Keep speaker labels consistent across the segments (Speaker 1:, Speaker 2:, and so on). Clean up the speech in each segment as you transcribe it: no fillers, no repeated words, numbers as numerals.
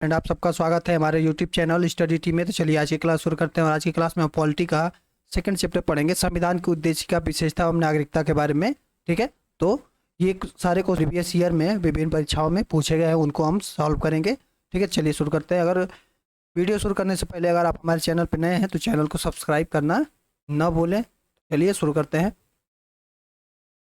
Speaker 1: And आप सबका स्वागत है हमारे यूट्यूब चैनल स्टडी टीम में। तो चलिए आज की क्लास शुरू करते हैं। और आज की क्लास में हम पॉलिटी का सेकंड चैप्टर पढ़ेंगे, संविधान की उद्देशिका, विशेषता एवं नागरिकता के बारे में। ठीक है, तो ये सारे क्वेश्चन प्रीवियस ईयर में विभिन्न परीक्षाओं में पूछे गए हैं, उनको हम सॉल्व करेंगे। ठीक है, चलिए शुरू करते हैं। अगर वीडियो शुरू करने से पहले अगर आप हमारे चैनल पर नए हैं तो चैनल को सब्सक्राइब करना न भूलें। चलिए शुरू करते हैं।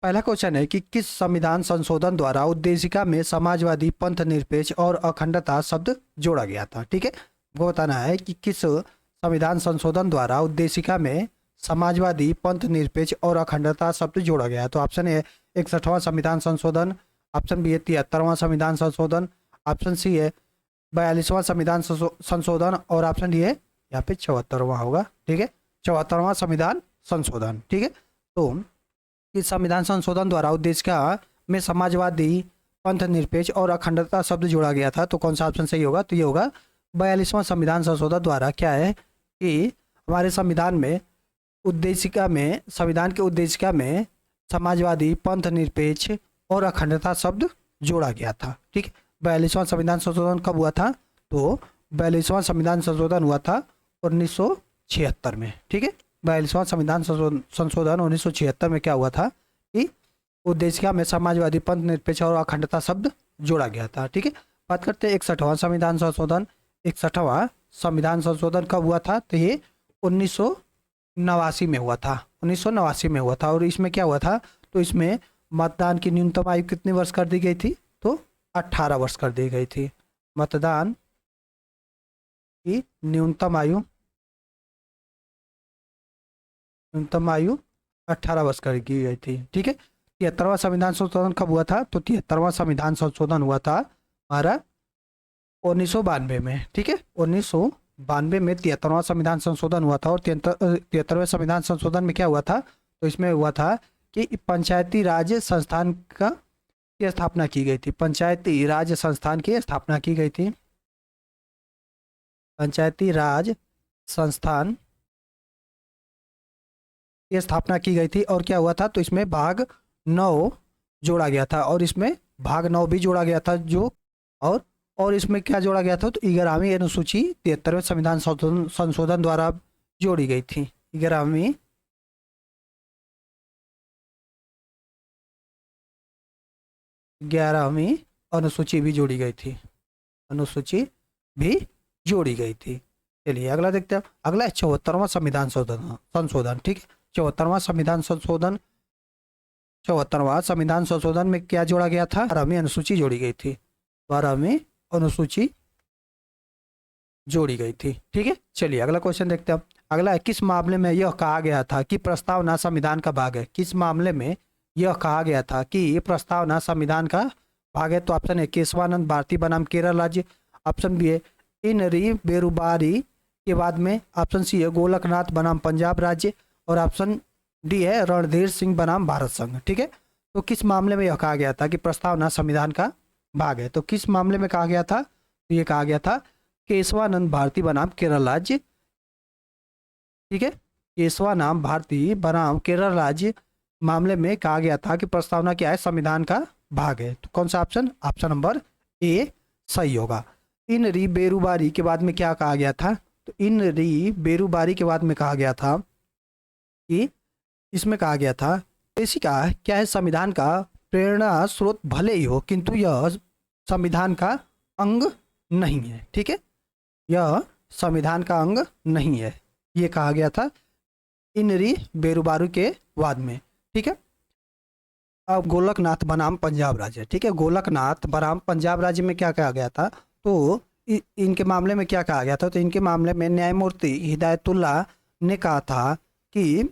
Speaker 1: पहला क्वेश्चन है कि किस संविधान संशोधन द्वारा उद्देशिका में समाजवादी, पंथ निरपेक्ष और अखंडता शब्द जोड़ा गया था। ठीक है, वो बताना है कि किस संविधान संशोधन द्वारा उद्देशिका में समाजवादी, पंथ निरपेक्ष और अखंडता शब्द जोड़ा गया। तो ऑप्शन ए 61वां संविधान संशोधन, ऑप्शन बी है 73वां संविधान संशोधन, ऑप्शन सी है 42वां संविधान संशोधन और ऑप्शन डी है यहाँ पे 74वां होगा। ठीक है, 74वां संविधान संशोधन। ठीक है, तो इस संविधान संशोधन द्वारा उद्देशिका में समाजवादी, पंथ निरपेक्ष और अखंडता शब्द जोड़ा गया था। तो कौन सा ऑप्शन सही होगा? तो ये होगा 42वां संविधान संशोधन द्वारा क्या है कि हमारे संविधान में उद्देशिका में, संविधान के उद्देशिका में समाजवादी, पंथ निरपेक्ष और अखंडता शब्द जोड़ा गया था। ठीक है, 42वां संविधान संशोधन कब हुआ था? तो 42वां संविधान संशोधन हुआ था 1976 में। ठीक है, 42वां संविधान संशोधन 1976 में क्या हुआ था कि उद्देशिका में समाजवादी, पंथ निरपेक्ष और अखंडता शब्द जोड़ा गया था। ठीक है, बात करते हैं 61वां संविधान संशोधन। 61वां संविधान संशोधन कब हुआ था? तो ये 1989 में हुआ था। 1989 में हुआ था। और इसमें क्या हुआ था? तो इसमें मतदान की न्यूनतम आयु कितनी वर्ष कर दी गई थी? तो 18 वर्ष कर दी गई थी। मतदान की न्यूनतम आयु 18 वर्ष कर की गई थी। ठीक है, 73वां संविधान संशोधन कब हुआ था? तो 73वां संविधान संशोधन हुआ था हमारा 1992 में। ठीक है, 1992 में 73वां संविधान संशोधन हुआ था। और 73वें संविधान संशोधन में क्या हुआ था? तो इसमें हुआ था कि पंचायती राज संस्थान की स्थापना की गई थी। पंचायती राज संस्थान की स्थापना की गई थी। पंचायती राज संस्थान की स्थापना की गई थी। और क्या हुआ था? तो इसमें भाग 9 जोड़ा गया था। और इसमें भाग 9 भी जोड़ा गया था जो और इसमें क्या जोड़ा गया था? तो 11वीं अनुसूची 73वें संविधान संशोधन द्वारा जोड़ी गई थी। 11वीं अनुसूची भी जोड़ी गई थी। अनुसूची भी जोड़ी गई थी। चलिए अगला देखते हैं। अगला है 74वां संविधान संशोधन। ठीक है, 74वां संविधान संशोधन, 74वां संविधान संशोधन में क्या जोड़ा गया था? 12वीं अनुसूची जोड़ी गई थी। 12वीं अनुसूची जोड़ी गई थी। ठीक है, चलिए अगला क्वेश्चन देखते हैं। अगला है किस मामले में यह कहा गया था कि प्रस्तावना संविधान का भाग है? किस मामले में यह कहा गया था कि प्रस्तावना संविधान का भाग है? तो ऑप्शन है केशवानंद भारती बनाम केरल राज्य, ऑप्शन बी है इनरी बेरुबारी के बाद में, ऑप्शन सी है गोलकनाथ बनाम पंजाब राज्य और ऑप्शन डी है रणधीर सिंह बनाम भारत संघ। ठीक है, तो किस मामले में यह कहा गया था कि प्रस्तावना संविधान का भाग है? तो किस मामले में कहा गया था? तो ये कहा गया था केशवानंद भारती बनाम केरल राज्य। ठीक है, केशवानंद भारती बनाम केरल राज्य मामले में कहा गया था कि प्रस्तावना क्या है? संविधान का भाग है। तो कौन सा ऑप्शन? ऑप्शन नंबर ए सही होगा। इन री बेरुबारी के बाद में क्या कहा गया था? तो इन री बेरुबारी के बाद में कहा गया था कि इसमें कहा गया था उद्देशिका क्या है? संविधान का प्रेरणा स्रोत भले ही हो किंतु यह संविधान का अंग नहीं है। ठीक है, यह संविधान का अंग नहीं है, ये कहा गया था इनरी बेरुबारू के बाद में। ठीक है, अब गोलकनाथ बनाम पंजाब राज्य। ठीक है, गोलकनाथ बनाम पंजाब राज्य में क्या कहा गया था? तो इनके मामले में क्या कहा गया था? तो इनके मामले में न्यायमूर्ति हिदायतुल्लाह ने कहा था कि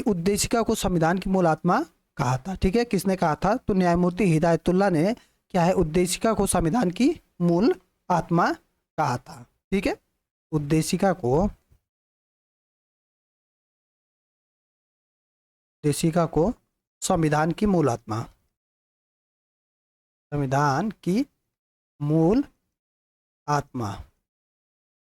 Speaker 1: उद्देशिका को संविधान की मूल आत्मा कहा था। ठीक है, किसने कहा था? तो न्यायमूर्ति हिदायतुल्लाह ने क्या है? उद्देशिका को संविधान की मूल आत्मा कहा था। ठीक है, उद्देशिका को संविधान की मूल आत्मा, संविधान की मूल आत्मा,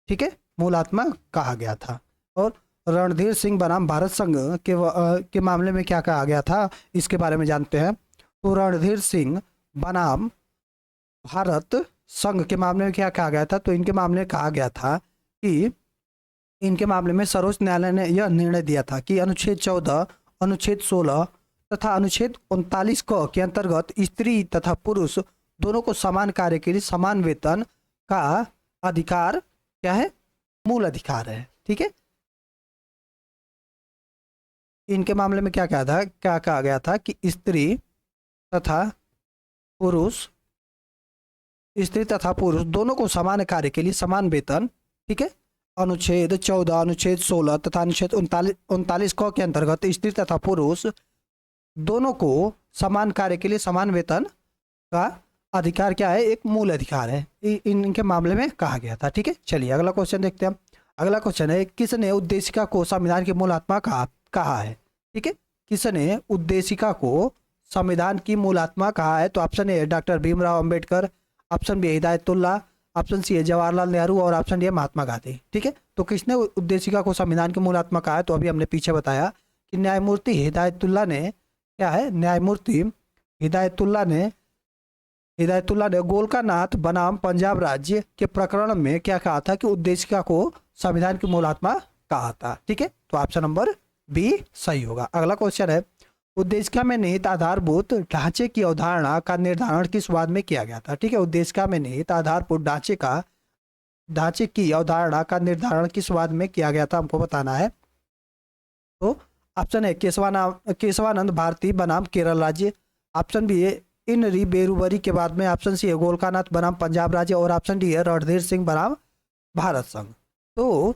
Speaker 1: ठीक है, मूल आत्मा कहा गया था। और रणधीर सिंह बनाम भारत संघ के मामले में क्या कहा गया था? इसके बारे में जानते हैं। तो रणधीर सिंह बनाम भारत संघ के मामले में क्या कहा गया था, तो इनके मामले में कहा गया था कि इनके मामले में सर्वोच्च न्यायालय ने यह निर्णय दिया था कि अनुच्छेद 14, अनुच्छेद 16 तथा अनुच्छेद 39 क के अंतर्गत स्त्री तथा पुरुष दोनों को समान कार्य के लिए समान वेतन का अधिकार क्या है, मूल अधिकार है। ठीक है, इनके मामले में क्या कहा गया था कि स्त्री तथा पुरुष दोनों को समान कार्य के लिए समान वेतन, ठीक है, अनुच्छेद 14, अनुच्छेद 16 तथा अनुच्छेद 39 क के अंतर्गत स्त्री तथा पुरुष दोनों को समान कार्य के लिए समान वेतन का अधिकार क्या है, एक मूल अधिकार है, इनके मामले में कहा गया था। ठीक है, चलिए अगला क्वेश्चन देखते हैं। अगला क्वेश्चन है, किसने उद्देशिका को संविधान की मूल आत्मा कहा है। ठीक है, किसने उद्देशिका को संविधान की मूल आत्मा कहा है, तो option A doctor Bhimrao Ambedkar, option B Hidayatullah, option C है जवाहरलाल नेहरू और ऑप्शन डी है महात्मा गांधी। ठीक है, तो किसने उद्देशिका को संविधान की मूल आत्मा कहा है, तो अभी हमने पीछे बताया कि न्यायमूर्ति हिदायतुल्लाह ने क्या है, न्यायमूर्ति हिदायतुल्लाह ने गोलका नाथ बनाम पंजाब राज्य के प्रकरण में क्या कहा था कि उद्देशिका को संविधान की मूल आत्मा कहा था। ठीक है, तो ऑप्शन नंबर बी सही होगा। अगला क्वेश्चन है, उद्देशिका में निहित आधारभूत ढांचे की अवधारणा का निर्धारण किस वाद में किया गया था। ठीक है, उद्देशिका में निहित आधारभूत ढांचे की अवधारणा का निर्धारण किस वाद में किया गया था, हमको बताना है। तो ऑप्शन है केशवानंद भारती बनाम केरल राज्य, ऑप्शन बी है इन री बेरुबरी के बाद में, ऑप्शन सी है गोलकानाथ बनाम पंजाब राज्य और ऑप्शन डी है रणधीर सिंह बनाम भारत संघ। तो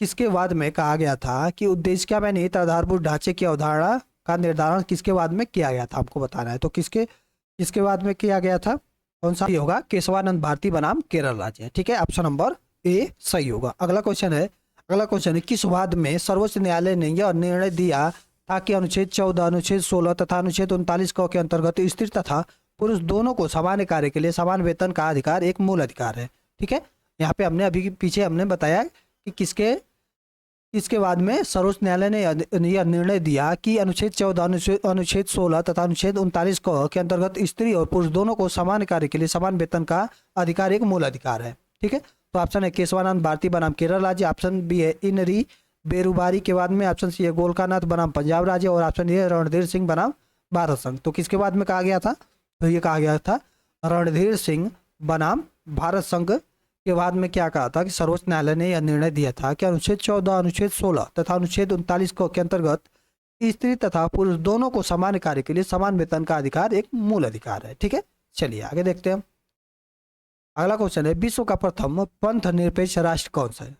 Speaker 1: किसके वाद में कहा गया था कि उद्देशिका में निहित आधारभूत ढांचे की अवधारणा का निर्धारण किसके वाद में किया गया था, हमको बताना है। तो किसके वाद में किया गया था, कौन सा होगा, केशवानंद भारती बनाम केरल राज्य। ठीक है, ऑप्शन नंबर ए सही होगा। अगला क्वेश्चन है, किस वाद में सर्वोच्च न्यायालय ने यह निर्णय दिया था कि अनुच्छेद 14, अनुच्छेद 16 तथा अनुच्छेद 39 क के अंतर्गत स्त्री तथा पुरुष दोनों को समान कार्य के लिए समान वेतन का अधिकार एक मूल अधिकार है। ठीक है, यहाँ पे हमने अभी पीछे हमने बताया कि किसके बाद में सर्वोच्च न्यायालय ने यह निर्णय दिया कि अनुच्छेद 14, अनुच्छेद 16 तथा अनुच्छेद 39 क के अंतर्गत स्त्री और पुरुष दोनों को समान कार्य के लिए समान वेतन का अधिकार एक मूल अधिकार है। ठीक है, तो ऑप्शन है केशवानंद भारती बनाम केरल राज्य, ऑप्शन बी है इन री बेरुबारी के बाद में, ऑप्शन सी है गोलकानाथ बनाम पंजाब राज्य और ऑप्शन डी है रणधीर सिंह बनाम भारत संघ। तो किसके बाद में कहा गया था, तो ये कहा गया था रणधीर सिंह बनाम भारत संघ के बाद में क्या कहा था कि सर्वोच्च न्यायालय ने यह निर्णय दिया था कि अनुच्छेद 14, अनुच्छेद 16 तथा अनुच्छेद 39 के अंतर्गत स्त्री तथा पुरुष दोनों को समान कार्य के लिए समान वेतन का अधिकार एक मूल अधिकार है। ठीक है, चलिए आगे देखते हैं। अगला क्वेश्चन है, विश्व का प्रथम पंथ निरपेक्ष राष्ट्र कौन सा है।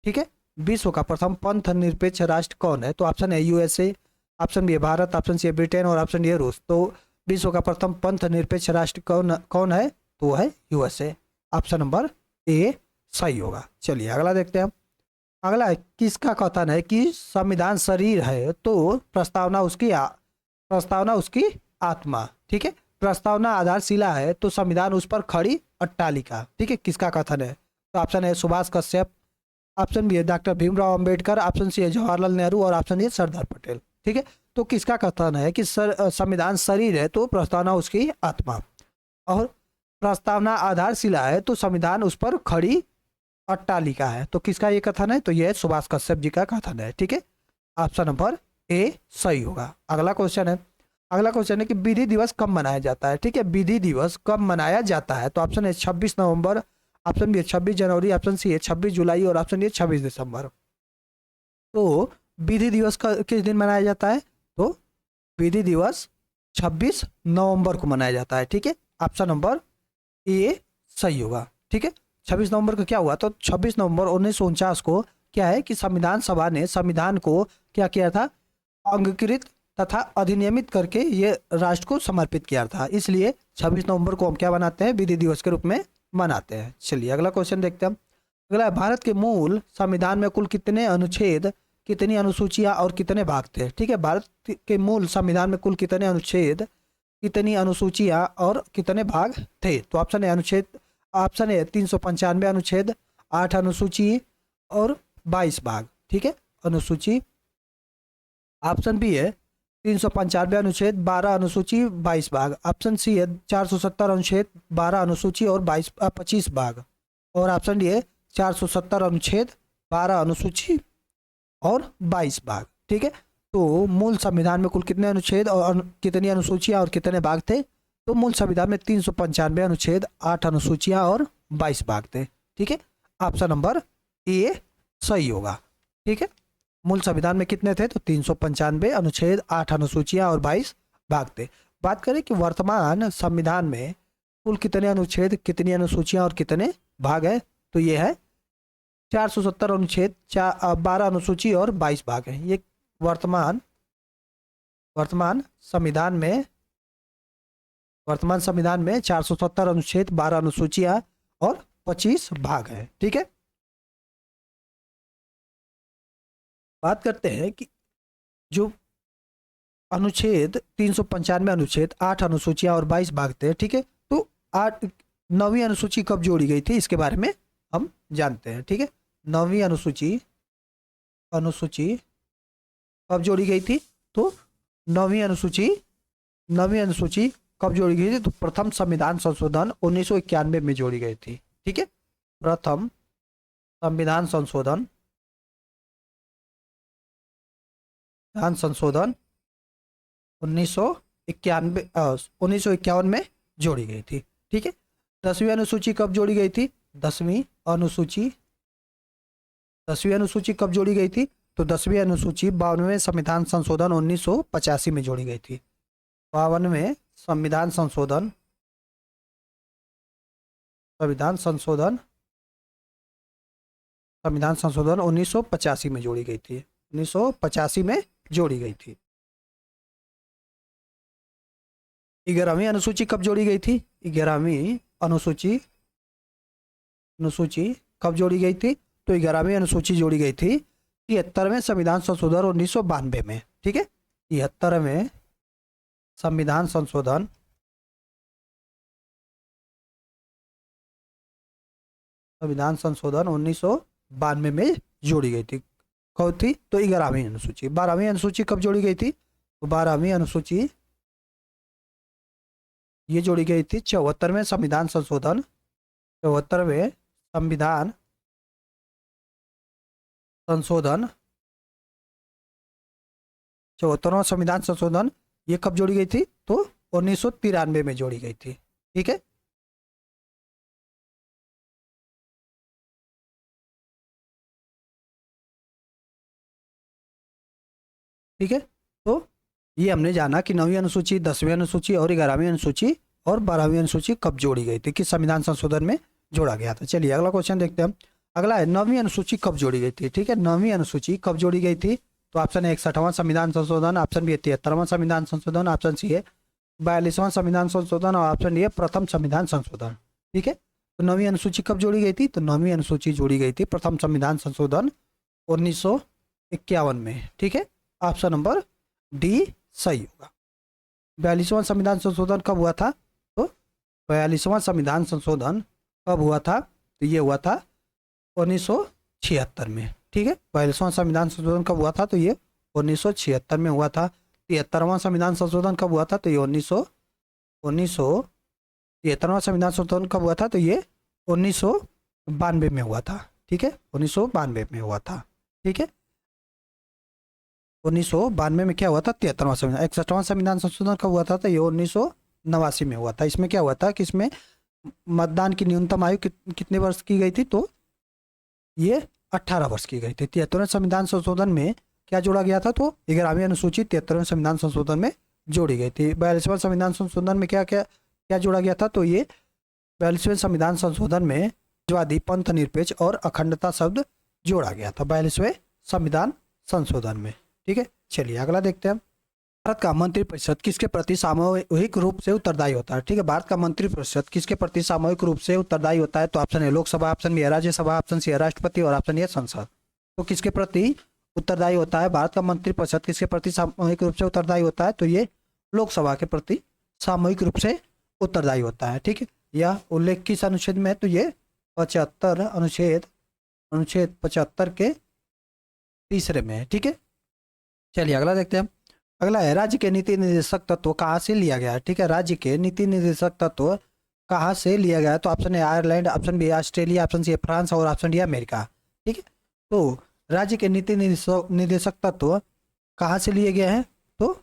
Speaker 1: ठीक है, विश्व का प्रथम पंथ निरपेक्ष राष्ट्र कौन है, तो ऑप्शन है यूएसए, ऑप्शन बी है भारत, ऑप्शन सी है ब्रिटेन और ऑप्शन डी है रूस। तो विश्व का प्रथम पंथ निरपेक्ष राष्ट्र कौन है, तो है यूएसए। ऑप्शन नंबर ए सही होगा। चलिए अगला देखते हैं। अगला है, किसका कथन है कि संविधान शरीर है तो प्रस्तावना उसकी आत्मा। ठीक है, प्रस्तावना आधारशिला है तो संविधान उस पर खड़ी अट्टालिका। ठीक है, किसका कथन है, तो ऑप्शन है सुभाष कश्यप, ऑप्शन बी है doctor Bhimrao Ambedkar, option C है जवाहरलाल नेहरू और ऑप्शन डी है सरदार पटेल। ठीक है, तो किसका कथन है कि संविधान शरीर है तो प्रस्तावना उसकी आत्मा, और प्रस्तावना आधारशिला है तो संविधान उस पर खड़ी अट्टालिका है। तो किसका ये कथन है, तो यह सुभाष कश्यप जी का कथन है। ठीक है, ऑप्शन नंबर ए सही होगा। अगला क्वेश्चन है कि विधि दिवस कब मनाया जाता है। ठीक है, विधि दिवस कब मनाया जाता है, तो ऑप्शन है 26 नवंबर, ऑप्शन बी है 26 जनवरी, ऑप्शन सी है 26 जुलाई और ऑप्शन डी है 26 दिसंबर। तो विधि दिवस किस दिन मनाया जाता है, तो विधि दिवस 26 नवंबर को मनाया जाता है। ठीक है, ऑप्शन नंबर ए सही होगा। ठीक है, 26 नवंबर को क्या हुआ, तो 26 नवंबर 1949 को क्या है कि संविधान सभा ने संविधान को क्या किया था, अंगीकृत तथा अधिनियमित करके ये राष्ट्र को समर्पित किया था। इसलिए 26 नवंबर को हम क्या बनाते हैं, विधि दिवस के रूप में मनाते हैं। चलिए अगला क्वेश्चन देखते हैं। अगला है, भारत के मूल संविधान में कुल कितने अनुच्छेद, कितनी अनुसूचियां और कितने भाग थे। ठीक है, भारत के मूल संविधान में कुल कितने अनुच्छेद, कितनी अनुसूचियां और कितने भाग थे, तो ऑप्शन है 395 अनुच्छेद, 8 अनुसूची और 22 भाग। ठीक है, अनुसूची। ऑप्शन बी है 395 अनुच्छेद 12 अनुसूची 22 भाग। ऑप्शन सी है 470 अनुच्छेद 12 अनुसूची और 25 भाग। और ऑप्शन डी है 470 अनुच्छेद 12 अनुसूची और 22 भाग। ठीक है, तो मूल संविधान में कुल कितने अनुच्छेद और कितनी अनुसूचियां और कितने भाग थे? तो मूल संविधान में 395 अनुच्छेद, 8 अनुसूचियां और 22 भाग थे। ठीक है, ऑप्शन नंबर ए सही होगा। ठीक है, मूल संविधान में कितने थे? तो 395 अनुच्छेद, 8 अनुसूचियां और 22 भाग थे। बात करें कि वर्तमान संविधान में कुल कितने अनुच्छेद, कितनी अनुसूचियां और कितने भाग है? तो ये है 470 अनुच्छेद, 12 अनुसूची और 22 भाग है। ये वर्तमान संविधान में 470 अनुच्छेद, 12 अनुसूचियां और 25 भाग है। ठीक है, बात करते हैं कि जो अनुच्छेद 395 अनुच्छेद, 8 अनुसूचियां और 22 भाग थे। ठीक है, तो 9वीं अनुसूची कब जोड़ी गई थी इसके बारे में हम जानते हैं। ठीक है, 9वीं अनुसूची कब जोड़ी गई थी? तो 9वीं अनुसूची कब जोड़ी गई थी? तो प्रथम संविधान संशोधन 1991 में जोड़ी गई थी। ठीक है, प्रथम संविधान संशोधन 1951 में जोड़ी गई थी। ठीक है, 10वीं अनुसूची कब जोड़ी गई थी? 10वीं अनुसूची कब जोड़ी गई थी? तो 10वीं अनुसूची 52वें संविधान संशोधन 1985 में जोड़ी गई थी। 52वें संविधान संशोधन 1985 में जोड़ी गई थी। 1985 में जोड़ी गई थी। 11वीं अनुसूची कब जोड़ी गई थी? 11वीं अनुसूची कब जोड़ी गई थी? तो 11वीं अनुसूची जोड़ी गई थी 73वें संविधान संशोधन 1992 में। ठीक है, 73वें संविधान संशोधन 1992 में जोड़ी गई थी। कब थी? तो 11वीं अनुसूची। 12वीं अनुसूची कब जोड़ी गई थी? तो 12वीं अनुसूची ये जोड़ी गई थी 74वें संविधान संशोधन 74वें संविधान संशोधन 74वां संविधान संशोधन ये कब जोड़ी गई थी? तो 1993 में जोड़ी गई थी। ठीक है, ठीक है, तो ये हमने जाना कि 9वीं अनुसूची, 10वीं अनुसूची और 11वीं अनुसूची और 12वीं अनुसूची कब जोड़ी गई थी, किस संविधान संशोधन में जोड़ा गया था। चलिए अगला क्वेश्चन देखते हैं। अगला है 9वीं अनुसूची कब जोड़ी गई थी। ठीक है, 9वीं अनुसूची कब जोड़ी गई थी? तो ऑप्शन है 61वां संविधान संशोधन, ऑप्शन बी है 73वां संविधान संशोधन, ऑप्शन सी है 42वां संविधान संशोधन और ऑप्शन डी है प्रथम संविधान संशोधन। ठीक है, तो 9वीं अनुसूची कब जोड़ी गई थी? तो 9वीं अनुसूची जोड़ी गई थी प्रथम संविधान संशोधन 1951 में। ठीक है, ऑप्शन नंबर डी सही होगा। 42वां संविधान संशोधन कब हुआ था? तो 42वां संविधान संशोधन कब हुआ था? तो ये हुआ था 1976 में। ठीक है, 42वां संविधान संशोधन कब हुआ था? तो ये 1976 में हुआ था। 73वां संविधान संशोधन कब हुआ था? तो ये 73वां संविधान संशोधन कब हुआ था? तो ये 1992 में हुआ था। ठीक है, 1992 में हुआ था। ठीक है, 1992 में क्या हुआ था? 73वां संविधान। 61वां संविधान संशोधन कब हुआ था? तो ये 1989 में हुआ था। इसमें क्या हुआ था कि इसमें मतदान की न्यूनतम आयु कितने वर्ष की गई थी? तो ये 18 वर्ष की गई थी। 73वें संविधान संशोधन में क्या जोड़ा गया था? तो 11वीं अनुसूची 73वें संविधान संशोधन में जोड़ी गई थी। 42वें संविधान संशोधन में क्या क्या क्या जोड़ा गया था? तो ये 42वें संविधान संशोधन में समाजवादी, पंथ निरपेक्ष और अखंडता शब्द जोड़ा गया था 42वें संविधान संशोधन में। ठीक है, चलिए अगला देखते हैं। भारत का मंत्रिपरिषद किसके प्रति सामूहिक रूप से उत्तरदायी होता है? ठीक है, भारत का मंत्रिपरिषद किसके प्रति सामूहिक रूप से उत्तरदायी होता है? तो ऑप्शन है लोकसभा, ऑप्शन बी है राज्यसभा, ऑप्शन सी है राष्ट्रपति और ऑप्शन ए संसद। तो किसके प्रति उत्तरदायी होता है भारत का मंत्रिपरिषद? किसके प्रति सामूहिक रूप से उत्तरदायी होता है? तो ये लोकसभा के प्रति सामूहिक रूप से उत्तरदायी होता है। ठीक है, यह उल्लेख किस अनुच्छेद में? तो ये 75 अनुच्छेद 75 के तीसरे में है। ठीक है, चलिए अगला देखते हैं। अगला है राज्य के नीति निर्देशक तत्व कहाँ से लिया गया है। ठीक है, राज्य के नीति निर्देशक तत्व कहाँ से लिया गया है। तो option A Ireland, option B Australia, option C France और ऑप्शन डी अमेरिका। ठीक है, तो राज्य के नीति निर्देशक तत्व कहाँ से लिए गए हैं। तो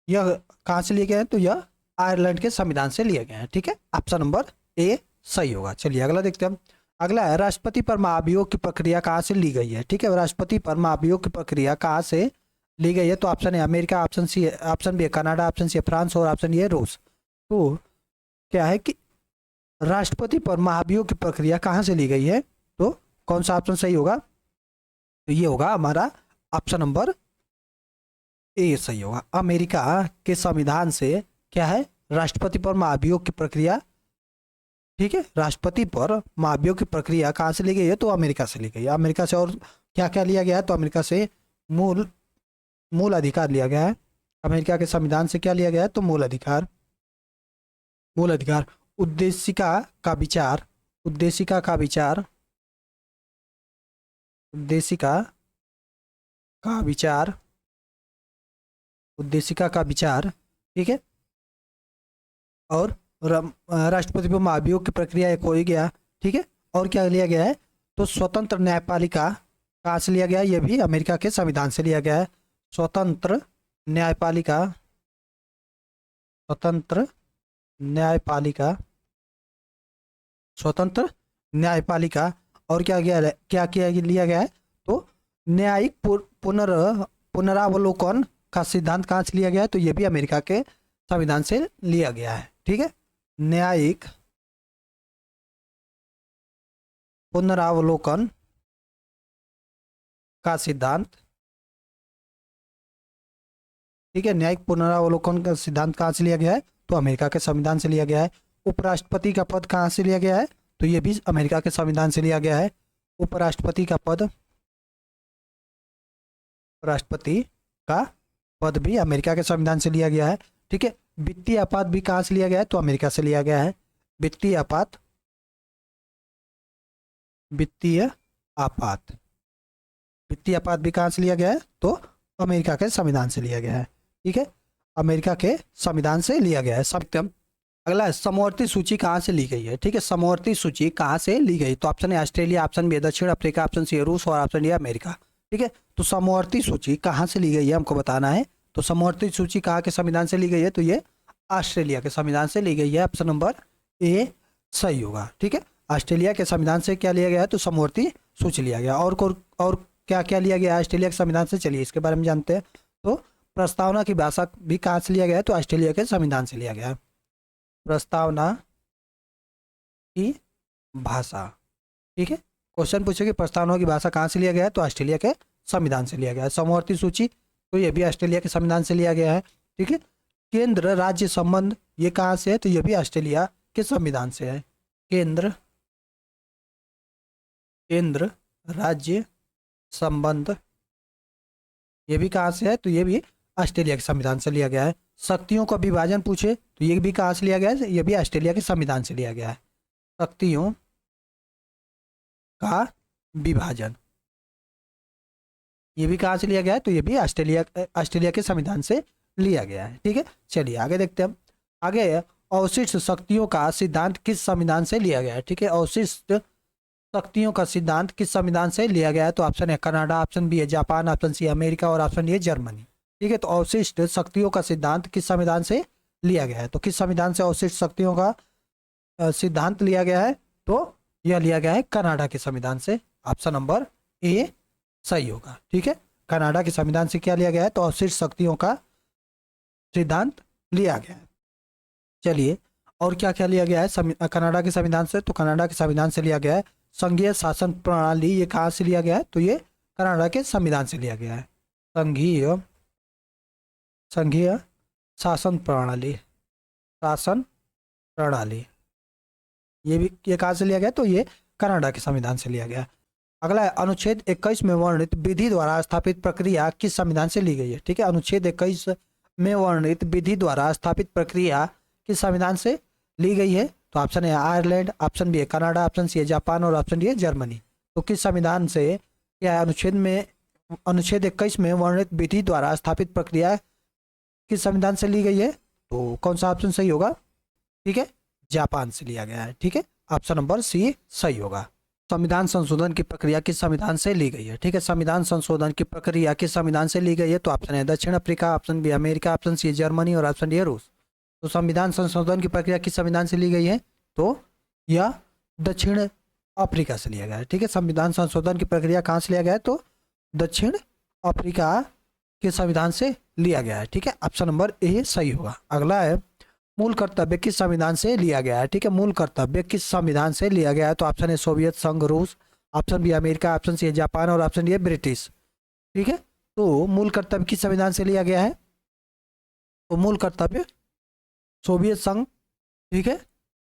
Speaker 1: यह कहाँ से लिए गए हैं, तो यह आयरलैंड के संविधान से लिए गए हैं। ठीक है, ऑप्शन नंबर ए सही होगा। चलिए अगला देखते हैं हम। अगला है राष्ट्रपति पर महाभियोग की प्रक्रिया कहाँ से ली गई है। ठीक है, राष्ट्रपति पर महाभियोग की प्रक्रिया कहाँ से ली गई है। तो ऑप्शन है America, option C, option B Canada, option C France और ऑप्शन ए रूस। तो क्या है कि राष्ट्रपति पर महाभियोग की प्रक्रिया कहाँ से ली गई है, तो कौन सा ऑप्शन सही होगा। तो ये होगा हमारा ऑप्शन नंबर ए सही होगा। अमेरिका के संविधान से क्या है, राष्ट्रपति पर महाभियोग की प्रक्रिया। ठीक है, राष्ट्रपति पर महाभियोग की प्रक्रिया कहाँ से ली गई है, तो अमेरिका से ली गई है। अमेरिका से और क्या क्या लिया गया है, तो अमेरिका से मूल अधिकार लिया गया है। अमेरिका के संविधान से क्या लिया गया है, तो मूल अधिकार। उद्देशिका का विचार, उद्देशिका का विचार, उद्देशिका का विचार, उद्देशिका का विचार। ठीक है, और राष्ट्रपति पर महाभियोग की प्रक्रिया एक हो ही गया। ठीक है, और क्या लिया गया है, तो स्वतंत्र न्यायपालिका कहाँ से लिया गया है, यह भी अमेरिका के संविधान से लिया गया है। स्वतंत्र न्यायपालिका, स्वतंत्र न्यायपालिका, स्वतंत्र न्यायपालिका। और क्या लिया गया है, तो न्यायिक पुनरावलोकन का सिद्धांत कहाँ से लिया गया है, तो ये भी अमेरिका के संविधान से लिया गया है। ठीक है, न्यायिक पुनरावलोकन का सिद्धांत। ठीक है, न्यायिक पुनरावलोकन का सिद्धांत कहाँ से लिया गया है, तो अमेरिका के संविधान से लिया गया है। उपराष्ट्रपति का पद कहाँ से लिया गया है, तो ये भी अमेरिका के संविधान से लिया गया है। उपराष्ट्रपति का पद, राष्ट्रपति का पद भी अमेरिका के संविधान से लिया गया है। ठीक है, वित्तीय आपात भी कहाँ से लिया गया है, तो अमेरिका से लिया गया है। वित्तीय आपात, वित्तीय आपात, वित्तीय आपात भी कहाँ से लिया गया है, तो अमेरिका के संविधान से लिया गया है। ठीक है, अमेरिका के संविधान से लिया गया है। सत्यम। अगला है समवर्ती सूची कहाँ से ली गई है। ठीक है, समवर्ती सूची कहाँ से ली गई, तो ऑप्शन है ऑस्ट्रेलिया, ऑप्शन बी दक्षिण अफ्रीका, ऑप्शन सी रूस और ऑप्शन डी अमेरिका। ठीक है, तो समवर्ती सूची कहाँ से ली गई है हमको बताना है। तो समवर्ती सूची कहाँ के संविधान से ली गई है, तो ये ऑस्ट्रेलिया के संविधान से ली गई है। ऑप्शन नंबर ए सही होगा। ठीक है, ऑस्ट्रेलिया के संविधान से क्या लिया गया है, तो समवर्ती सूची लिया गया। और क्या क्या लिया गया है ऑस्ट्रेलिया के संविधान से, चलिए इसके बारे में जानते हैं। तो प्रस्तावना की भाषा भी कहाँ से लिया गया है, तो ऑस्ट्रेलिया के संविधान से लिया गया है। प्रस्तावना की भाषा। ठीक है, क्वेश्चन पूछे कि प्रस्तावना की भाषा कहाँ से लिया गया है, तो ऑस्ट्रेलिया के संविधान से लिया गया है। समवर्ती सूची, तो ये भी ऑस्ट्रेलिया के संविधान से लिया गया है। ठीक है, केंद्र राज्य संबंध, ये कहाँ से है, तो ये भी ऑस्ट्रेलिया के संविधान से है। केंद्र राज्य संबंध, ये भी कहाँ से है, तो ये भी ऑस्ट्रेलिया के संविधान से लिया गया है। शक्तियों का विभाजन पूछे तो ये भी कहाँ से लिया गया है, ये भी ऑस्ट्रेलिया के संविधान से लिया गया है। शक्तियों का विभाजन, ये भी कहाँ से लिया गया है, तो ये भी ऑस्ट्रेलिया के संविधान से लिया गया है। ठीक है, चलिए आगे देखते हैं हम। आगे अवशिष्ट शक्तियों का सिद्धांत किस संविधान से लिया गया है। ठीक है, अवशिष्ट शक्तियों का सिद्धांत किस संविधान से लिया गया है, तो ऑप्शन है कनाडा, ऑप्शन बी है जापान, ऑप्शन सी अमेरिका और ऑप्शन डी है जर्मनी। ठीक है, तो अवशिष्ट शक्तियों का सिद्धांत किस संविधान से लिया गया है, तो किस संविधान से अवशिष्ट शक्तियों का सिद्धांत लिया गया है, तो यह लिया गया है कनाडा के संविधान से। ऑप्शन नंबर ए सही होगा। ठीक है, कनाडा के संविधान से क्या लिया गया है, तो अवशिष्ट शक्तियों का सिद्धांत लिया गया है। चलिए, और क्या क्या लिया गया है कनाडा के संविधान से, तो कनाडा के संविधान से लिया गया है संघीय शासन प्रणाली। ये कहाँ से लिया गया है, तो ये कनाडा के संविधान से लिया गया है। संघीय शासन प्रणाली, ये कहाँ से लिया गया, तो ये कनाडा के संविधान से लिया गया। अगला है अनुच्छेद 21 में वर्णित विधि द्वारा स्थापित प्रक्रिया किस संविधान से ली गई है। ठीक है, अनुच्छेद 21 में वर्णित विधि द्वारा स्थापित प्रक्रिया किस संविधान से ली गई है, तो ऑप्शन है आयरलैंड, ऑप्शन बी है कनाडा, ऑप्शन सी है जापान और ऑप्शन डी है जर्मनी। तो किस संविधान से क्या अनुच्छेद में अनुच्छेद 21 में वर्णित विधि द्वारा स्थापित प्रक्रिया किस संविधान से ली गई है? तो कौन सा ऑप्शन सही होगा? ठीक है, जापान से लिया गया है। ठीक है, ऑप्शन नंबर सी सही होगा। संविधान संशोधन की प्रक्रिया किस संविधान से ली गई है? ठीक है, संविधान संशोधन की प्रक्रिया किस संविधान से ली गई है? तो ऑप्शन है दक्षिण Africa, option B America, option C Germany और ऑप्शन डी रूस। तो संविधान संशोधन की प्रक्रिया किस संविधान से ली गई है? तो यह दक्षिण अफ्रीका से लिया गया है। ठीक है, संविधान संशोधन की प्रक्रिया कहाँ से लिया गया है? तो दक्षिण अफ्रीका के संविधान से लिया गया है। ठीक है, ऑप्शन नंबर ए सही होगा। अगला है मूल कर्तव्य किस संविधान से लिया गया है? ठीक है, मूल कर्तव्य किस संविधान से लिया गया है? तो ऑप्शन है सोवियत संघ रूस, option B America, option C Japan और ऑप्शन डी है ब्रिटिश। ठीक है, तो मूल कर्तव्य किस संविधान से लिया गया है? तो मूल कर्तव्य सोवियत संघ, ठीक है,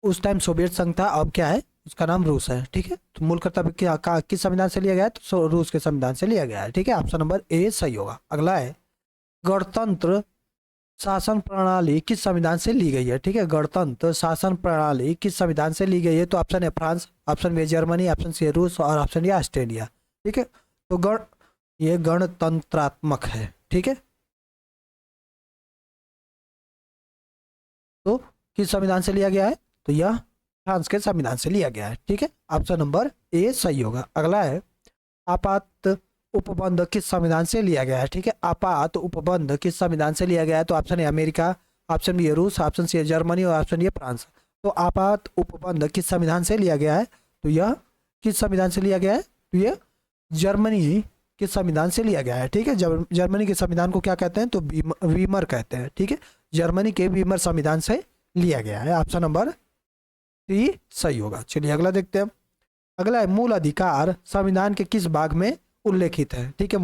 Speaker 1: उस टाइम सोवियत संघ था, अब क्या है, उसका नाम रूस है। ठीक है, तो मूल कर्तव्य किस संविधान से लिया गया है? तो रूस के संविधान से लिया गया है। ठीक है, ऑप्शन नंबर ए सही होगा। अगला है गणतंत्र शासन प्रणाली किस संविधान से ली गई है? ठीक है, गणतंत्र शासन प्रणाली किस संविधान से ली गई है? तो ऑप्शन है France, option B Germany, option C रूस और ऑप्शन डी ऑस्ट्रेलिया। ठीक है, तो ये गणतंत्रात्मक है। ठीक है, तो किस संविधान से लिया गया है? तो यह फ्रांस के संविधान से लिया गया है। ठीक है, ऑप्शन नंबर ए सही होगा। अगला है आपात उपबंध किस संविधान से लिया गया है? ठीक है, आपात उपबंध किस संविधान से लिया गया है? तो ऑप्शन है अमेरिका, ऑप्शन बी रूस, ऑप्शन सी जर्मनी और ऑप्शन डी फ्रांस। तो आपात उपबंध किस संविधान से लिया गया है? तो यह किस संविधान से लिया गया है? तो यह जर्मनी के संविधान से लिया गया है। ठीक है, जर्मनी के संविधान को क्या कहते हैं? तो वीमर कहते हैं। ठीक है, जर्मनी के वीमर संविधान से लिया गया है। ऑप्शन नंबर सी सही होगा। चलिए अगला देखते हैं। अगला है मूल अधिकार संविधान के किस भाग में उल्लेखित है? ठीक है,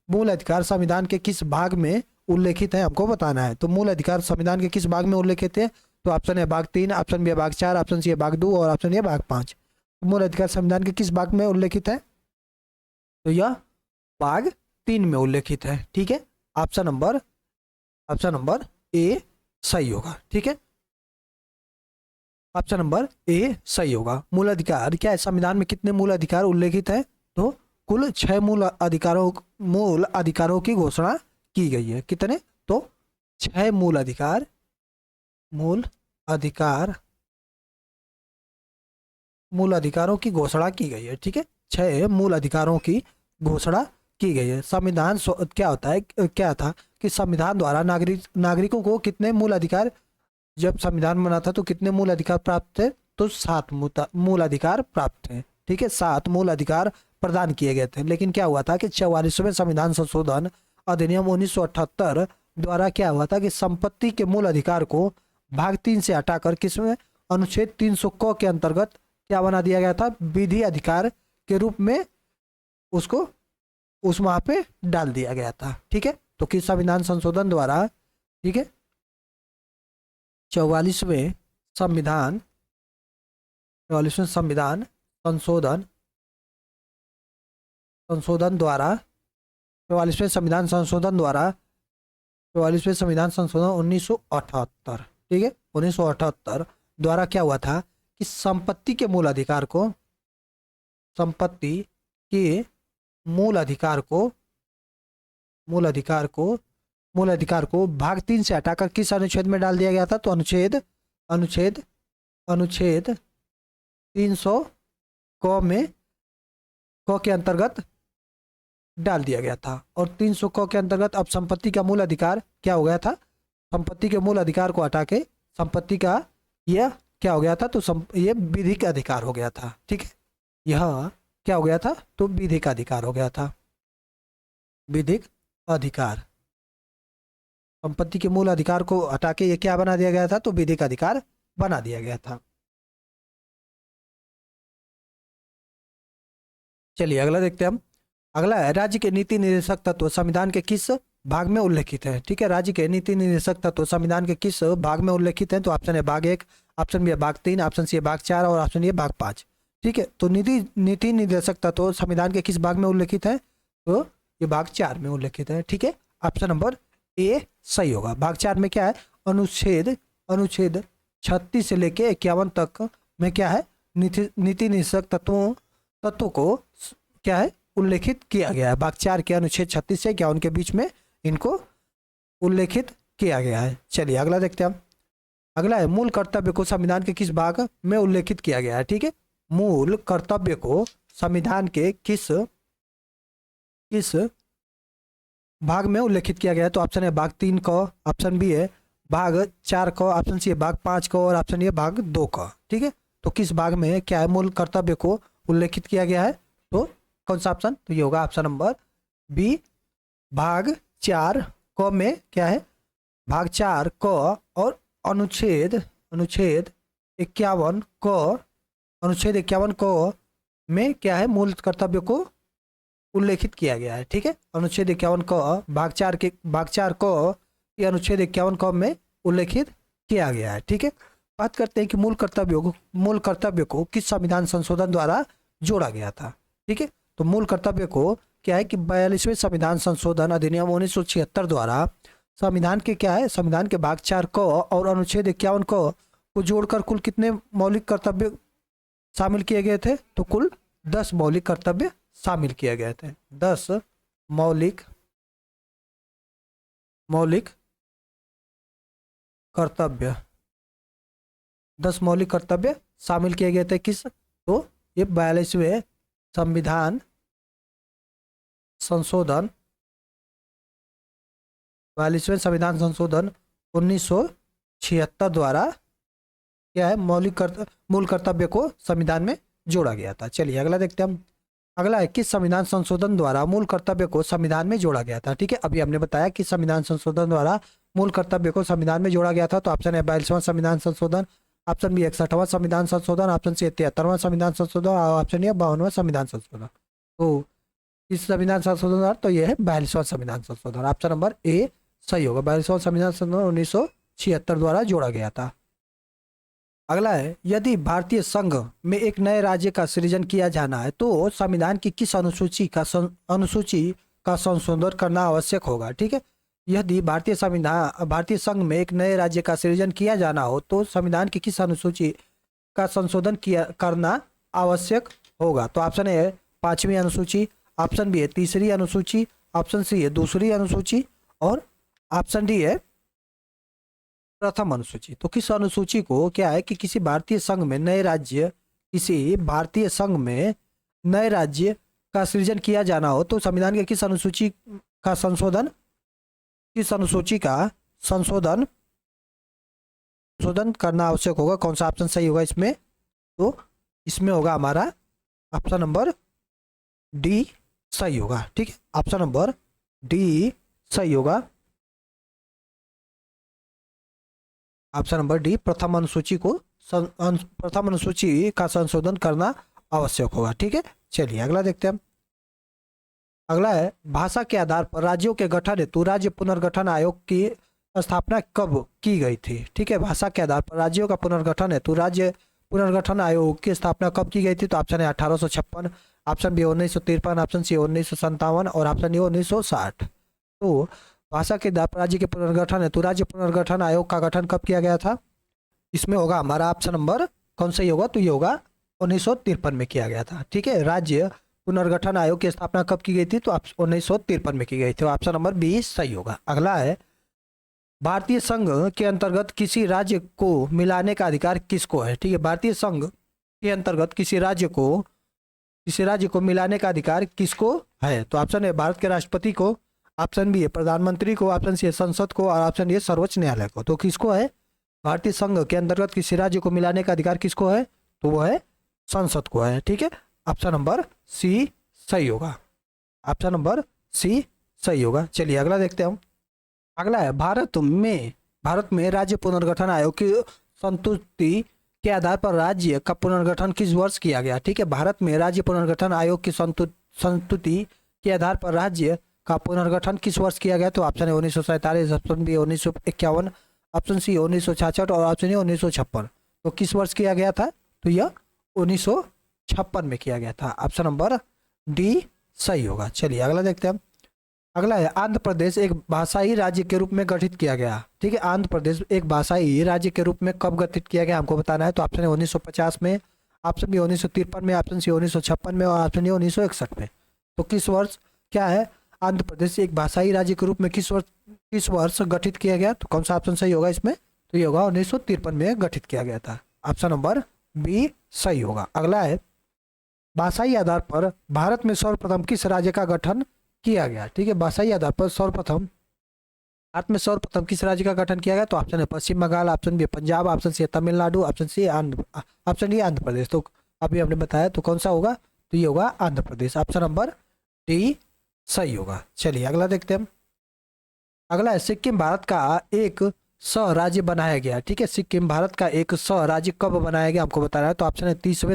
Speaker 1: मूल अधिकार संविधान के किस भाग में उल्लेखित है हमको बताना है। तो मूल अधिकार संविधान के किस भाग में उल्लेखित है? तो ऑप्शन है भाग 3, ऑप्शन बी भाग 4, ऑप्शन सी भाग 2 और ऑप्शन ए भाग 5। मूल अधिकार संविधान के किस भाग में उल्लेखित है? तो यह भाग 3 में उल्लेखित है। ठीक है, ऑप्शन नंबर ए सही होगा। ठीक है, ऑप्शन नंबर ए सही होगा। मूल अधिकार क्या है? संविधान में कितने मूल अधिकार उल्लेखित है? तो कुल 6 मूल अधिकारों की घोषणा की गई है। कितने? तो 6 मूल अधिकारों की घोषणा की गई है। ठीक है, 6 मूल अधिकारों की घोषणा की गई है। संविधान क्या होता है, क्या था कि संविधान द्वारा नागरिकों को कितने मूल अधिकार, जब संविधान बना था तो कितने मूल अधिकार प्राप्त थे? तो 7 मूल अधिकार प्राप्त थे। ठीक है, 7 मूल अधिकार प्रदान किए गए थे। लेकिन क्या हुआ था कि 44वें संविधान संशोधन अधिनियम 1978 द्वारा क्या हुआ था कि संपत्ति के मूल अधिकार को भाग 3 से हटाकर किसमें अनुच्छेद 300 क के अंतर्गत क्या बना दिया गया था? विधि अधिकार के रूप में उसको उस वहां पे डाल दिया गया था। ठीक है, तो किस संविधान संशोधन द्वारा, ठीक है, 44वें संविधान संशोधन द्वारा 44वें संविधान संशोधन 1978, ठीक है, 1978 द्वारा क्या हुआ था कि संपत्ति के मूल अधिकार को भाग 3 से हटाकर किस अनुच्छेद में डाल दिया गया था? तो अनुच्छेद 300 क के अंतर्गत डाल दिया गया था। और 300 क के अंतर्गत अब संपत्ति का मूल अधिकार क्या हो गया था? संपत्ति के मूल अधिकार को हटा के संपत्ति का यह क्या हो गया था? तो ये विधिक अधिकार हो गया था। ठीक है, यह क्या हो गया था? तो विधिक अधिकार हो गया था। विधिक अधिकार, संपत्ति के मूल अधिकार को हटा के ये क्या बना दिया गया था? तो विधिक अधिकार बना दिया गया था। चलिए अगला देखते हैं हम। अगला है राज्य के नीति निर्देशक तत्व संविधान के किस भाग में उल्लेखित है? ठीक है, राज्य के नीति निर्देशक तत्व संविधान के किस भाग में उल्लेखित है? तो ऑप्शन है भाग 1, ऑप्शन बी भाग 3, ऑप्शन सी भाग 4 और ऑप्शन ए भाग 5। ठीक है, तो नीति निर्देशक तत्व संविधान के किस भाग में उल्लेखित है? तो ये भाग 4 में उल्लेखित है। ठीक है, ऑप्शन नंबर ए सही होगा। भाग 4 में क्या है? अनुच्छेद 36 से लेके 51 तक में क्या है? नीति निर्देशक तत्वों को क्या है? उल्लेखित किया गया है। भाग 4 के अनुच्छेद 36 से 51 के बीच में इनको उल्लेखित किया गया है। चलिए अगला देखते हैं हम। अगला है मूल कर्तव्य को संविधान के किस भाग में उल्लेखित किया गया है। ठीक है, मूल कर्तव्य को संविधान के किस भाग में उल्लेखित किया गया है। तो ऑप्शन है भाग 3 का, ऑप्शन बी है भाग 4 का, ऑप्शन सी है भाग 5 का और ऑप्शन ए भाग 2 का। ठीक है, तो किस भाग में क्या है मूल कर्तव्य को उल्लेखित किया गया है, तो कौन सा ऑप्शन, तो ये होगा ऑप्शन नंबर बी भाग 4 क में क्या है, भाग 4 क और अनुच्छेद 51 क में क्या है मूल कर्तव्य को उल्लेखित किया गया है। ठीक है, अनुच्छेद 51 क भाग 4 क ये अनुच्छेद 51 क में उल्लेखित किया गया है। ठीक है, बात करते हैं कि मूल कर्तव्य को किस संविधान संशोधन द्वारा जोड़ा गया था। ठीक है, तो मूल कर्तव्य को क्या है कि 42वें संविधान संशोधन अधिनियम 1976 द्वारा संविधान के क्या है, संविधान के भाग 4 क और अनुच्छेद 51 क को जोड़कर कुल कितने मौलिक कर्तव्य शामिल किए गए थे, तो कुल 10 मौलिक कर्तव्य शामिल किए गए थे। 10 मौलिक कर्तव्य 10 मौलिक कर्तव्य शामिल किए गए थे किस, तो ये 42वें संविधान संशोधन 42वें संविधान संशोधन 1976 द्वारा क्या है मूल कर्तव्य को संविधान में जोड़ा गया था। चलिए अगला देखते हैं हम। अगला है किस संविधान संशोधन द्वारा मूल कर्तव्य को संविधान में जोड़ा गया था। ठीक है, अभी हमने बताया कि संविधान संशोधन द्वारा मूल कर्तव्य को संविधान में जोड़ा गया था। तो ऑप्शन है 42वां संविधान संशोधन, ऑप्शन बी 61वां संविधान संशोधन, ऑप्शन सी 73वां संविधान संशोधन और ऑप्शन ए 52वां संविधान संशोधन। तो इस संविधान संशोधन द्वारा तो यह है 42वां संविधान संशोधन, ऑप्शन नंबर ए सही होगा। 42वां संविधान संशोधन 1976 द्वारा जोड़ा गया था। अगला है यदि भारतीय संघ में एक नए राज्य का सृजन किया जाना है तो संविधान की किस अनुसूची का संशोधन करना आवश्यक होगा। ठीक है, यदि भारतीय संघ में एक नए राज्य का सृजन किया जाना हो तो संविधान की किस अनुसूची का संशोधन करना आवश्यक होगा। तो ऑप्शन ए 5वीं अनुसूची, ऑप्शन बी है 3री अनुसूची, ऑप्शन सी है 2री अनुसूची और ऑप्शन डी है प्रथम अनुसूची। तो किस अनुसूची को क्या है कि किसी भारतीय संघ में नए राज्य का सृजन किया जाना हो तो संविधान के किस अनुसूची का संशोधन करना आवश्यक होगा। कौन सा ऑप्शन सही होगा इसमें, तो इसमें होगा हमारा ऑप्शन नंबर डी सही होगा। ठीक है, ऑप्शन नंबर डी सही होगा। ऑप्शन नंबर डी प्रथम अनुसूची का संशोधन करना आवश्यक होगा। ठीक है, चलिए अगला देखते हैं हम। अगला है भाषा के आधार पर राज्यों के गठन हेतु राज्य पुनर्गठन आयोग की स्थापना कब की गई थी। ठीक है, भाषा के आधार पर राज्यों का पुनर्गठन हेतु राज्य पुनर्गठन आयोग की स्थापना कब की गई थी। तो ऑप्शन है 1856, ऑप्शन बी 1953, ऑप्शन सी 1957 और ऑप्शन ए 1960। तो भाषा के आधार पर राज्य के पुनर्गठन हेतु राज्य पुनर्गठन आयोग का गठन कब किया गया था, इसमें होगा हमारा ऑप्शन नंबर कौन सही होगा, तो ये होगा 1953 में किया गया था। ठीक है, राज्य पुनर्गठन आयोग की स्थापना कब की गई थी, तो 1953 में की गई थी। ऑप्शन नंबर बी सही होगा। अगला है भारतीय संघ के अंतर्गत किसी राज्य को मिलाने का अधिकार किसको है। ठीक है, भारतीय संघ के अंतर्गत किसी राज्य को मिलाने का अधिकार किसको है। तो ऑप्शन है भारत के राष्ट्रपति को, ऑप्शन बी है प्रधानमंत्री को, ऑप्शन सी है संसद को और ऑप्शन ए सर्वोच्च न्यायालय को। तो किसको है, भारतीय संघ के अंतर्गत किसी राज्य को मिलाने का अधिकार किसको है, तो वो है संसद को है। ठीक है, ऑप्शन नंबर सी सही होगा। ऑप्शन नंबर सी सही होगा। चलिए अगला देखते हैं हम। अगला है भारत में राज्य पुनर्गठन आयोग की संतुष्टि के आधार पर राज्य का पुनर्गठन किस वर्ष किया गया। ठीक है, भारत में राज्य पुनर्गठन आयोग की संतुष्टि के आधार पर राज्य का पुनर्गठन किस वर्ष किया गया। तो ऑप्शन है 1947, ऑप्शन बी 1951, ऑप्शन सी 1966 और ऑप्शन ए 1956। तो किस वर्ष किया गया था, तो यह 1956 में किया गया था। ऑप्शन नंबर डी सही होगा। चलिए अगला देखते हैं हम। अगला है आंध्र प्रदेश एक भाषाई राज्य के रूप में गठित किया गया। ठीक है, आंध्र प्रदेश एक भाषाई राज्य के रूप में कब गठित किया गया हमको बताना है। तो ऑप्शन है 1950 में, ऑप्शन बी 1953 में, ऑप्शन सी 1956 में और ऑप्शन ए 1961 में। तो किस वर्ष क्या है, आंध्र प्रदेश एक भाषाई राज्य के रूप में किस वर्ष गठित किया गया? तो कौन सा ऑप्शन सही होगा इसमें? तो ये होगा 1953 में गठित किया गया था। ऑप्शन नंबर बी सही होगा। अगला है, भाषाई आधार पर भारत में सर्वप्रथम किस राज्य का गठन किया गया? ठीक है, भाषाई आधार पर सर्वप्रथम भारत में सर्वप्रथम किस राज्य का गठन किया गया? तो ऑप्शन है Paschim Bangal, option B Punjab, option C Tamil Nadu, option D Andhra Pradesh. तो अभी हमने बताया, तो कौन सा होगा? तो ये होगा Andhra Pradesh. Option number D सही होगा। चलिए अगला देखते हैं हम। अगला है, सिक्किम भारत का एक सह राज्य बनाया गया। ठीक है, सिक्किम भारत का एक सह राज्य कब बनाया गया हमको बताना है। तो ऑप्शन है 30वें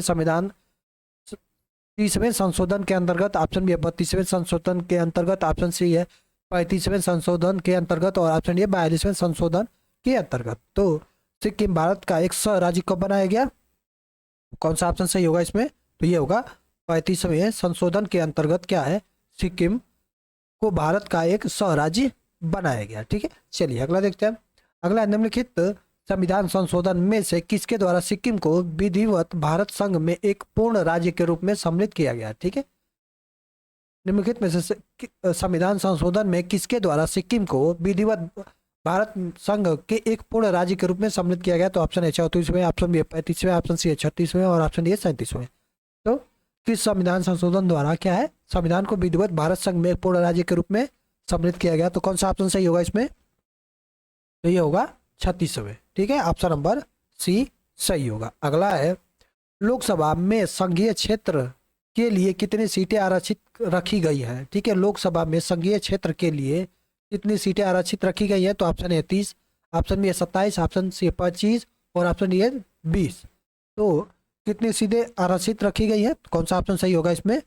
Speaker 1: संशोधन के अंतर्गत, ऑप्शन बी 32वें संशोधन के अंतर्गत, ऑप्शन सी है 35वें संशोधन के अंतर्गत और ऑप्शन डी 42वें संशोधन के अंतर्गत। तो सिक्किम भारत का एक सह राज्य कब बनाया गया? कौन सा ऑप्शन सही होगा इसमें? तो ये होगा 35वें संशोधन के अंतर्गत क्या है, सिक्किम को भारत का एक सह राज्य बनाया गया। ठीक है, चलिए अगला देखते हैं। अगला, निम्नलिखित संविधान संशोधन में से किसके द्वारा सिक्किम को विधिवत भारत संघ में एक पूर्ण राज्य के रूप में सम्मिलित किया गया? ठीक है, निम्नलिखित में से संविधान संशोधन में किसके द्वारा सिक्किम को विधिवत भारत संघ के एक पूर्ण राज्य के रूप में सम्मिलित किया गया? तो ऑप्शन है 34वें, ऑप्शन बी 35वें, ऑप्शन सी है 36वें और ऑप्शन डी है 37वें। तो किस संविधान संशोधन द्वारा क्या है, संविधान को विधिवत भारत संघ में एक पूर्ण राज्य के रूप में सम्मिलित किया गया? तो कौन सा ऑप्शन सही होगा इसमें? तो ये होगा 36वें। ठीक है, ऑप्शन नंबर सी सही होगा। अगला है, लोकसभा में संघीय क्षेत्र के लिए कितनी सीटें आरक्षित रखी गई है? ठीक है, लोकसभा में संघीय क्षेत्र के लिए कितनी सीटें आरक्षित रखी गई है? तो ऑप्शन है 30, ऑप्शन बी है 27, ऑप्शन सी है 25 और ऑप्शन डी है 20। तो कितनी सीटें आरक्षित रखी गई है? कौन सा ऑप्शन सही होगा इसमें?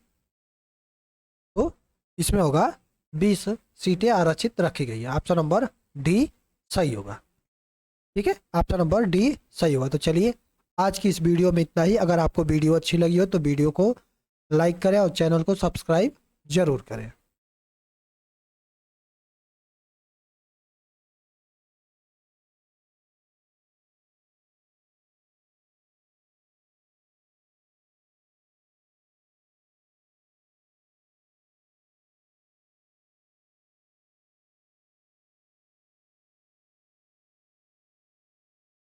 Speaker 1: तो इसमें होगा 20 सीटें आरक्षित रखी गई है। ऑप्शन नंबर डी सही होगा। ठीक है, ऑप्शन नंबर डी सही होगा। तो चलिए आज की इस वीडियो में इतना ही। अगर आपको वीडियो अच्छी लगी हो तो वीडियो को लाइक करें और चैनल को सब्सक्राइब जरूर करें।